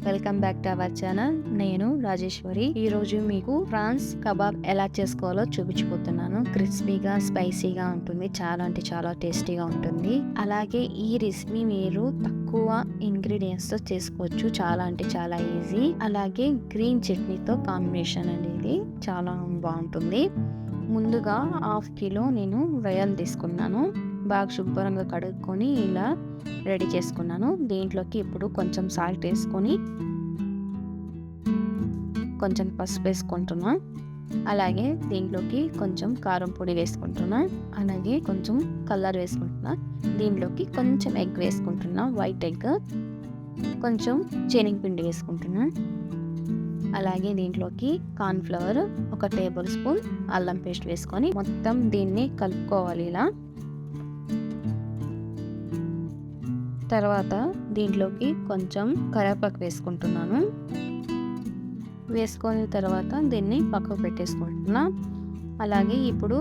Welcome back to our channel. నేను రాజేశ్వరి. ఈ రోజు మీకు ఫ్రాన్స్ కబాబ్ ఎలా చేసుకోవాలో చూపించబోతున్నాను. క్రిస్పీగా స్పైసీగా ఉంటుంది, చాలా అంటే చాలా టేస్టీగా ఉంటుంది. అలాగే ఈ రెసిపీ మీరు తక్కువ ఇంగ్రీడియంట్స్ తో చేసుకోవచ్చు, చాలా అంటే చాలా ఈజీ. అలాగే గ్రీన్ చట్నీతో కాంబినేషన్ అండి, ఇది చాలా బాగుంటుంది. ముందుగా 1/2 కిలో నేను రొయ్యలు తీసుకున్నాను. బాగా శుభ్రంగా కడుక్కొని ఇలా రెడీ చేసుకున్నాను. దీంట్లోకి ఇప్పుడు కొంచెం సాల్ట్ వేసుకొని కొంచెం పసుపు వేసుకుంటున్నా. అలాగే దీంట్లోకి కొంచెం కారం పొడి వేసుకుంటున్నా. అలాగే కొంచెం కలర్ వేసుకుంటున్నా. దీంట్లోకి కొంచెం ఎగ్ వేసుకుంటున్నా, వైట్ ఎగ్. కొంచెం శనగపిండి వేసుకుంటున్నా. అలాగే దీంట్లోకి కార్న్ఫ్లవర్ 1 టేబుల్ స్పూన్, అల్లం పేస్ట్ వేసుకొని మొత్తం దీన్ని కలుపుకోవాలి ఇలా. తర్వాత దీంట్లోకి కొంచెం కరివేపాకు వేసుకుంటున్నాను. వేసుకొని తర్వాత దీన్ని పక్కకు పెట్టేసుకుంటున్నా. అలాగే ఇప్పుడు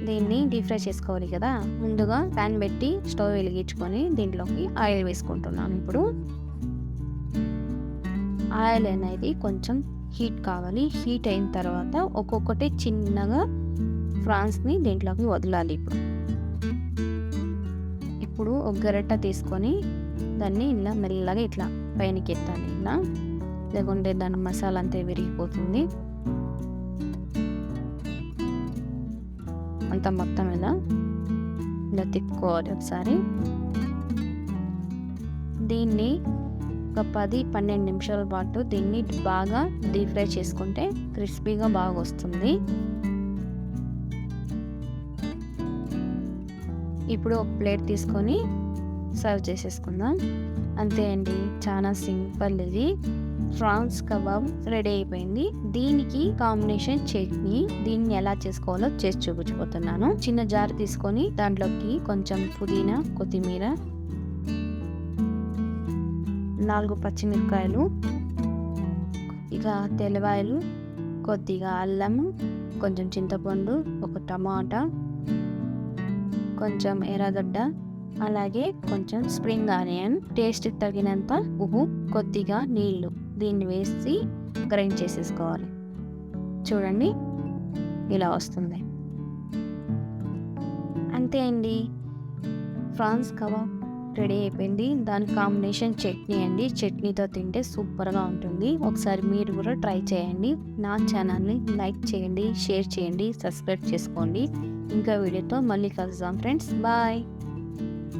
దీన్ని డీప్ ఫ్రై చేసుకోవాలి కదా. ముందుగా ప్యాన్ పెట్టి స్టవ్ వెలిగించుకొని దీంట్లోకి ఆయిల్ వేసుకుంటున్నాను. ఇప్పుడు ఆయిల్ అనేది కొంచెం హీట్ కావాలి. హీట్ అయిన తర్వాత ఒక్కొక్కటి చిన్నగా ఫ్రాన్స్ని దీంట్లోకి వదలాలి. ఇప్పుడు ఒక గరిట తీసుకొని దాన్ని ఇలా మెల్లగా ఇట్లా పైనకి ఎత్తాలి. ఇలా లేకుంటే దాని మసాలా అంతా విరిగిపోతుంది. అంత మొత్తం ఇలా తిప్పుకోవాలి ఒకసారి. దీన్ని ఒక 10-12 నిమిషాల పాటు దీన్ని బాగా డీప్ ఫ్రై చేసుకుంటే క్రిస్పీగా బాగా వస్తుంది. ఇప్పుడు ఒక ప్లేట్ తీసుకొని సర్వ్ చేసేసుకుందాం. అంతే అండి, చాలా సింపుల్. ఇది ఫ్రాన్స్ కబాబ్ రెడీ అయిపోయింది. దీనికి కాంబినేషన్ చట్నీ, దీన్ని ఎలా చేసుకోవాలో చేసి చూపించబోతున్నాను. చిన్న జార్ తీసుకొని దాంట్లోకి కొంచెం పుదీనా, కొత్తిమీర, 4 పచ్చిమిరపకాయలు, కొద్దిగా తెల్లవాయలు, కొద్దిగా అల్లం, కొంచెం చింతపండు, 1 టమాటా, కొంచెం ఎర్రగడ్డ, అలాగే కొంచెం స్ప్రింగ్ ఆనియన్, టేస్ట్ తగినంత ఉప్పు, కొద్దిగా నీళ్లు, దీన్ని వేసి గ్రైండ్ చేసేసుకోవాలి. చూడండి ఇలా వస్తుంది. అంతే అండి, ఫ్రాన్స్ కబాబ్ రెడీ అయిపోయింది. దాని కాంబినేషన్ చట్నీ అండి. చట్నీతో తింటే సూపర్గా ఉంటుంది. ఒకసారి మీరు కూడా ట్రై చేయండి. నా ఛానల్ని లైక్ చేయండి, షేర్ చేయండి, సబ్స్క్రైబ్ చేసుకోండి. ఇంకా వీడియోతో మళ్ళీ కలుద్దాం ఫ్రెండ్స్. బాయ్.